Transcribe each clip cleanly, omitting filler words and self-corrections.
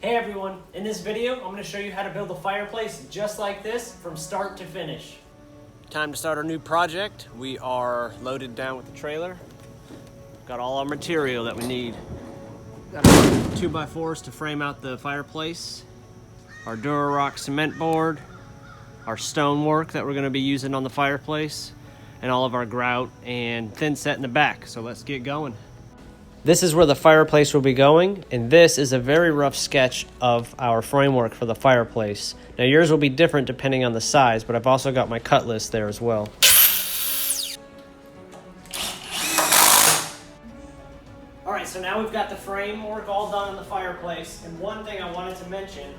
Hey everyone, in this video I'm going to show you how to build a fireplace just like this from start to finish. Time to start our new project. We are loaded down with the trailer. Got all our material that we need. Got our 2x4s to frame out the fireplace, our Durarock cement board, our stonework that we're going to be using on the fireplace, and all of our grout and thin set in the back. So let's get going. This is where the fireplace will be going, and this is a very rough sketch of our framework for the fireplace. Now yours will be different depending on the size, but I've also got my cut list there as well. Alright, so now we've got the framework all done on the fireplace, and one thing I wanted to mention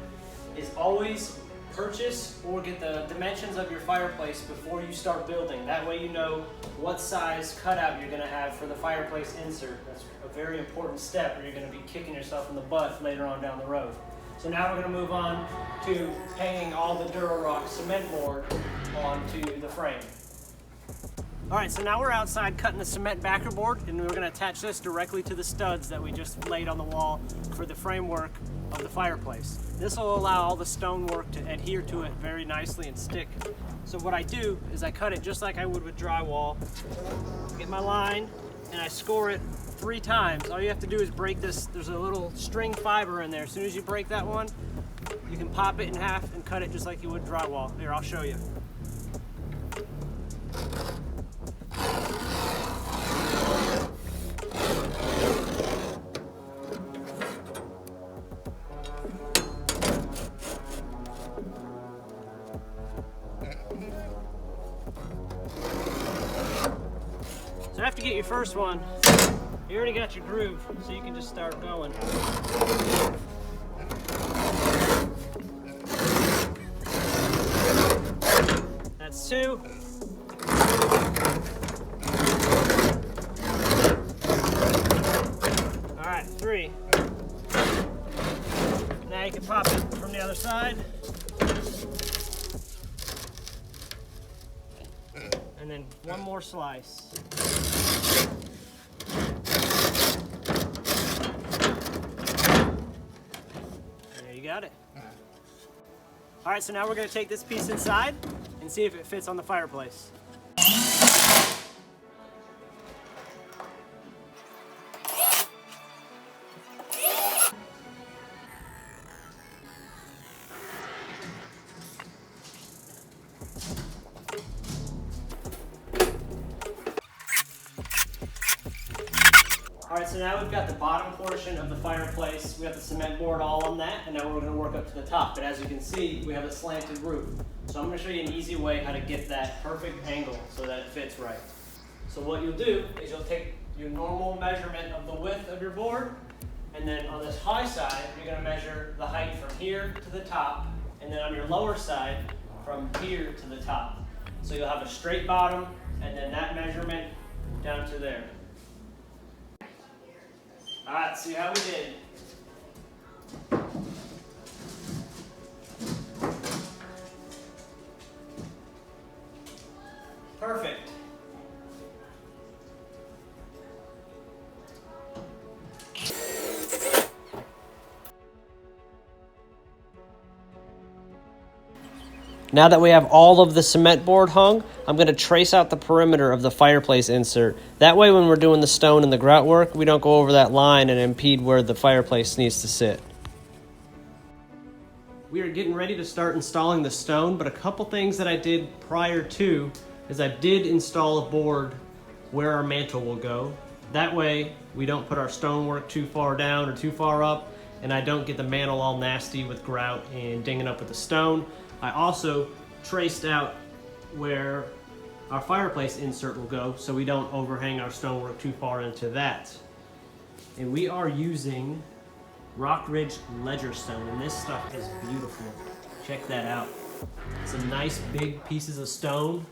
is always purchase or get the dimensions of your fireplace before you start building. That way you know what size cutout you're going to have for the fireplace insert. That's a very important step, or you're going to be kicking yourself in the butt later on down the road. So now we're going to move on to hanging all the Durarock cement board onto the frame. Alright, so now we're outside cutting the cement backer board, and we're going to attach this directly to the studs that we just laid on the wall for the framework of the fireplace. This will allow all the stonework to adhere to it very nicely and stick. So what I do is I cut it just like I would with drywall. Get my line and I score it 3 times. All you have to do is break this. There's a little string fiber in there. As soon as you break that one, you can pop it in half and cut it just like you would drywall. Here, I'll show you. So after you get your first one, you already got your groove, so you can just start going. That's 2. All right, 3. Now you can pop it from the other side. And then one more slice. There you got it. All right, so now we're going to take this piece inside and see if it fits on the fireplace. Alright, so now we've got the bottom portion of the fireplace. We have the cement board all on that, and now we're going to work up to the top. But as you can see, we have a slanted roof. So I'm going to show you an easy way how to get that perfect angle so that it fits right. So what you'll do is you'll take your normal measurement of the width of your board, and then on this high side, you're going to measure the height from here to the top, and then on your lower side, from here to the top. So you'll have a straight bottom, and then that measurement down to there. Alright, see how we did. Perfect. Now that we have all of the cement board hung, I'm going to trace out the perimeter of the fireplace insert. That way when we're doing the stone and the grout work, we don't go over that line and impede where the fireplace needs to sit. We are getting ready to start installing the stone, but a couple things that I did prior to is I did install a board where our mantel will go. That way we don't put our stonework too far down or too far up, and I don't get the mantel all nasty with grout and dinging up with the stone. I also traced out where our fireplace insert will go so we don't overhang our stonework too far into that. And we are using Rock Ridge Ledger Stone, and this stuff is beautiful. Check that out. Some nice big pieces of stone.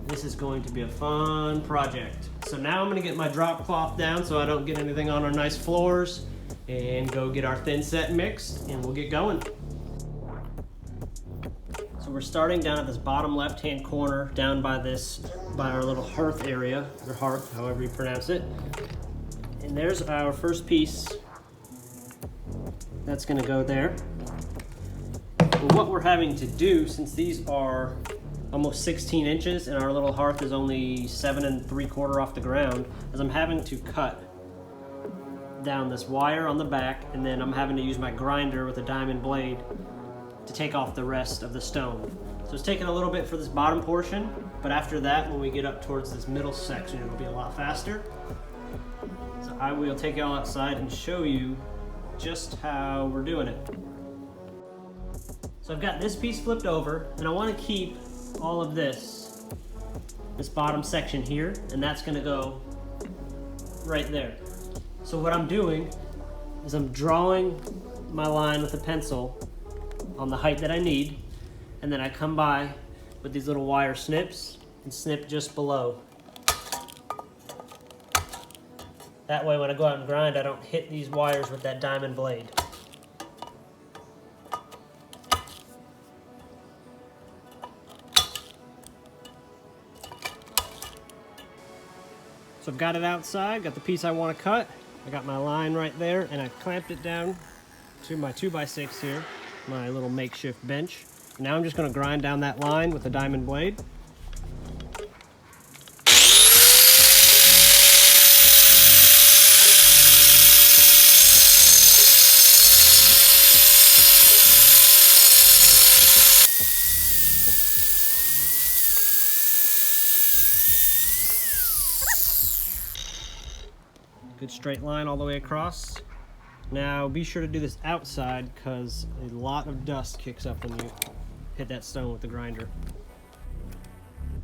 This is going to be a fun project. So now I'm going to get my drop cloth down so I don't get anything on our nice floors, and go get our thin set mixed, and we'll get going. So we're starting down at this bottom left-hand corner, down by our little hearth area, or hearth, however you pronounce it. And there's our first piece. That's gonna go there. But what we're having to do, since these are almost 16 inches and our little hearth is only 7 3/4 off the ground, is I'm having to cut down this wire on the back, and then I'm having to use my grinder with a diamond blade to take off the rest of the stone. So it's taking a little bit for this bottom portion, but after that, when we get up towards this middle section, it'll be a lot faster. So I will take y'all outside and show you just how we're doing it. So I've got this piece flipped over, and I want to keep all of this bottom section here, and that's gonna go right there. So what I'm doing is I'm drawing my line with a pencil on the height that I need, and then I come by with these little wire snips and snip just below. That way when I go out and grind, I don't hit these wires with that diamond blade. So I've got it outside, got the piece I want to cut. I got my line right there, and I clamped it down to my 2x6 here, my little makeshift bench. Now I'm just going to grind down that line with a diamond blade. Good straight line all the way across. Now be sure to do this outside because a lot of dust kicks up when you hit that stone with the grinder.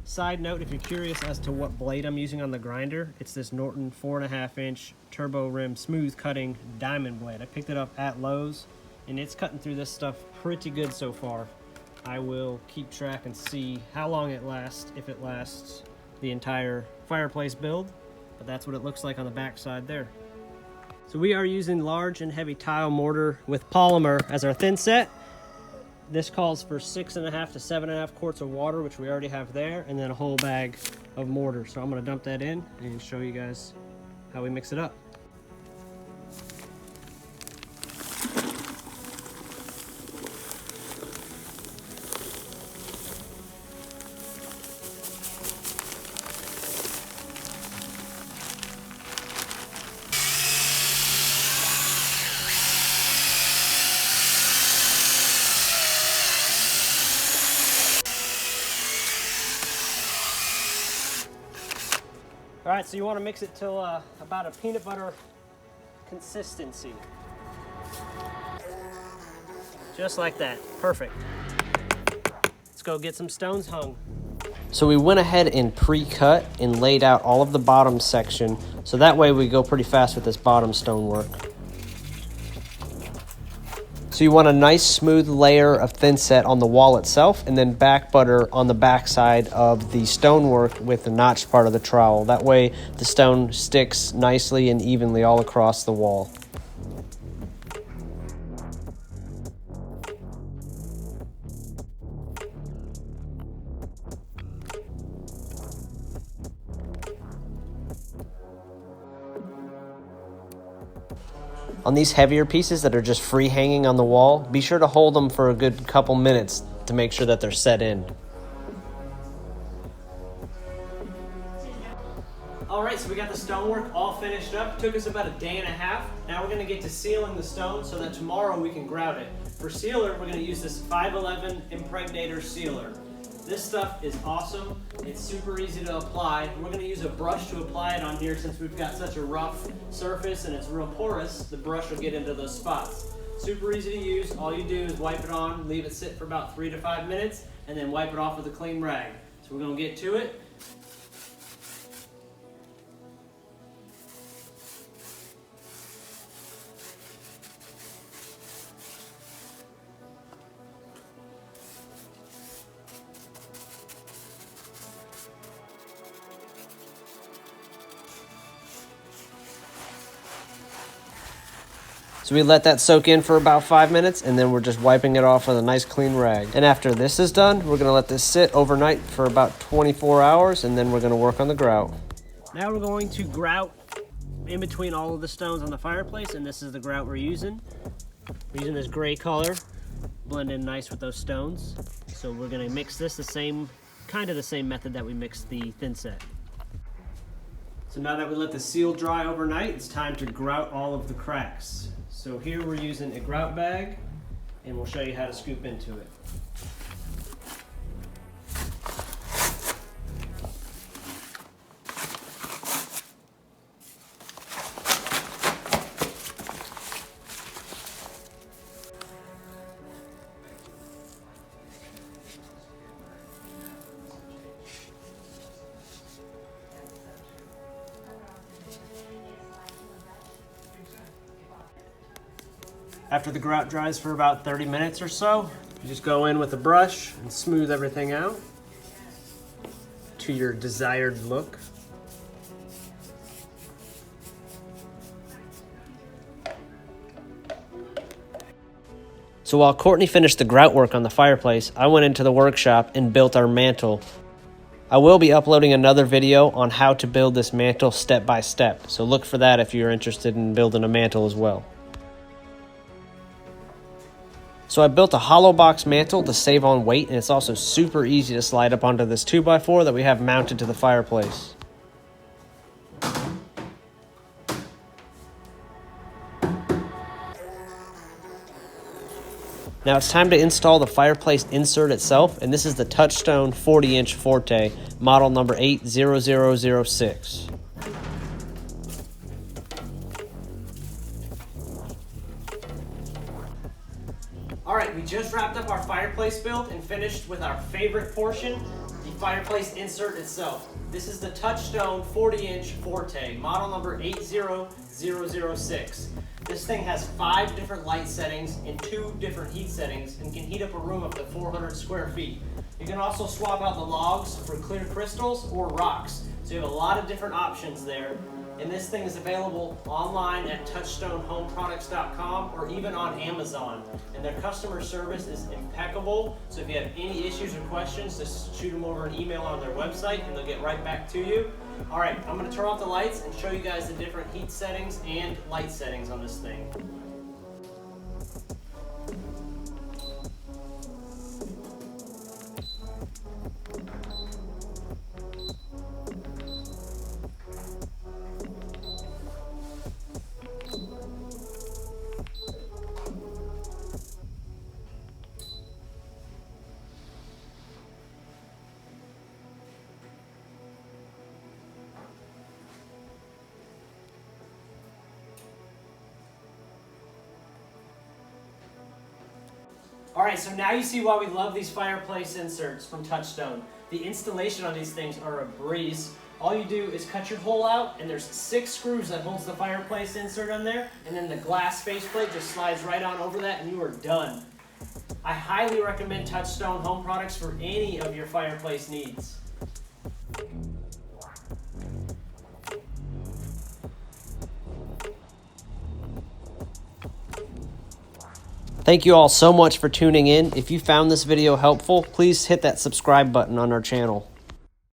Side note, if you're curious as to what blade I'm using on the grinder, it's this Norton 4.5 inch turbo rim smooth cutting diamond blade. I picked it up at Lowe's and it's cutting through this stuff pretty good so far. I will keep track and see how long it lasts, if it lasts the entire Fireplace build. But that's what it looks like on the back side there. So we are using large and heavy tile mortar with polymer as our thin set. This calls for 6.5 to 7.5 quarts of water, which we already have there, and then a whole bag of mortar. So I'm gonna dump that in and show you guys how we mix it up. All right, so you want to mix it till about a peanut butter consistency. Just like that, perfect. Let's go get some stones hung. So we went ahead and pre-cut and laid out all of the bottom section, so that way we go pretty fast with this bottom stonework. So you want a nice smooth layer of thin set on the wall itself, and then back butter on the back side of the stonework with the notched part of the trowel. That way the stone sticks nicely and evenly all across the wall. On these heavier pieces that are just free hanging on the wall, be sure to hold them for a good couple minutes to make sure that they're set in. All right, so we got the stonework all finished up. Took us about a day and a half. Now we're gonna get to sealing the stone so that tomorrow we can grout it. For sealer, we're gonna use this 511 impregnator sealer. This stuff is awesome. It's super easy to apply. We're gonna use a brush to apply it on here since we've got such a rough surface and it's real porous, the brush will get into those spots. Super easy to use. All you do is wipe it on, leave it sit for about 3 to 5 minutes, and then wipe it off with a clean rag. So we're gonna get to it. So we let that soak in for about 5 minutes, and then we're just wiping it off with a nice clean rag. And after this is done, we're gonna let this sit overnight for about 24 hours, and then we're gonna work on the grout. Now we're going to grout in between all of the stones on the fireplace, and this is the grout we're using. We're using this gray color, blend in nice with those stones. So we're gonna mix this kind of the same method that we mixed the thin set. So now that we let the seal dry overnight, it's time to grout all of the cracks. So here we're using a grout bag, and we'll show you how to scoop into it. After the grout dries for about 30 minutes or so, you just go in with a brush and smooth everything out to your desired look. So while Courtney finished the grout work on the fireplace, I went into the workshop and built our mantle. I will be uploading another video on how to build this mantle step by step, so look for that if you're interested in building a mantle as well. So I built a hollow box mantle to save on weight, and it's also super easy to slide up onto this 2x4 that we have mounted to the fireplace. Now it's time to install the fireplace insert itself, and this is the Touchstone 40-inch Forte, model number 80006. Alright, we just wrapped up our fireplace build and finished with our favorite portion, the fireplace insert itself. This is the Touchstone 40-inch Forte, model number 80006. This thing has 5 different light settings and 2 different heat settings and can heat up a room up to 400 square feet. You can also swap out the logs for clear crystals or rocks, so you have a lot of different options there. And this thing is available online at touchstonehomeproducts.com or even on Amazon. And their customer service is impeccable. So if you have any issues or questions, just shoot them over an email on their website and they'll get right back to you. All right, I'm gonna turn off the lights and show you guys the different heat settings and light settings on this thing. Alright, so now you see why we love these fireplace inserts from Touchstone. The installation on these things are a breeze. All you do is cut your hole out, and there's 6 screws that holds the fireplace insert on there, and then the glass faceplate just slides right on over that, and you are done. I highly recommend Touchstone Home Products for any of your fireplace needs. Thank you all so much for tuning in. If you found this video helpful, please hit that subscribe button on our channel.